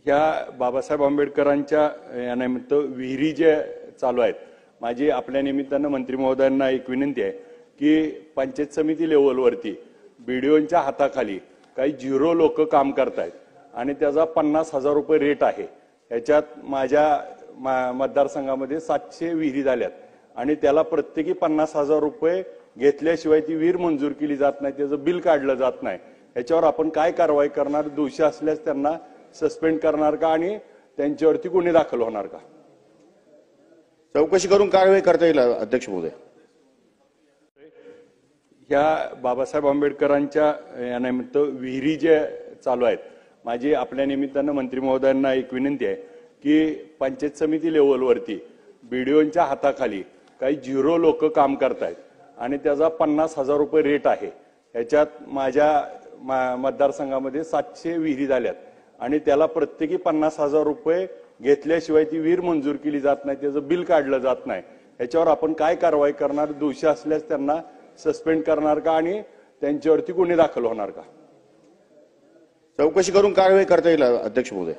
ह्या बाबासाहेब आंबेडकरांच्या यानिमित्त विहिरी जे चालू आहेत, माझी आपल्या निमित्तानं मंत्री महोदयांना एक विनंती आहे की पंचायत समिती लेवलवरती बीडीओंच्या हाताखाली काही झिरो लोक काम करतायत आणि त्याचा 50,000 रुपये रेट आहे। याच्यात माझ्या मतदारसंघामध्ये 700 विहिरी झाल्यात आणि त्याला प्रत्येकी 50,000 रुपये घेतल्याशिवाय ती विहीर मंजूर केली जात नाही, त्याचं बिल काढलं जात नाही। याच्यावर आपण काय कारवाई करणार? दोषी असल्यास त्यांना सस्पेंड करणार का आणि त्यांच्यावरती गुन्हे दाखल होणार का? चौकशी करून कारवाई करता येईल अध्यक्ष महोदय। ह्या बाबासाहेब आंबेडकरांच्या यानिमित्त विहिरी जे चालू आहेत, माझी आपल्या निमित्तानं मंत्री महोदयांना एक विनंती आहे की पंचायत समिती लेवलवरती बीडीओंच्या हाताखाली काही झिरो लोक काम करतायत आणि त्याचा 50,000 रुपये रेट आहे। याच्यात माझ्या मतदारसंघामध्ये 700 विहिरी झाल्यात आणि त्याला प्रत्येकी 50,000 रुपये घेतल्याशिवाय ती विहीर मंजूर केली जात नाही, त्याचं बिल काढलं जात नाही। याच्यावर आपण काय कारवाई करणार? दोषी असल्यास त्यांना सस्पेंड करणार का आणि त्यांच्यावरती गुन्हे दाखल होणार का? चौकशी करून कारवाई करता येईल अध्यक्ष महोदय।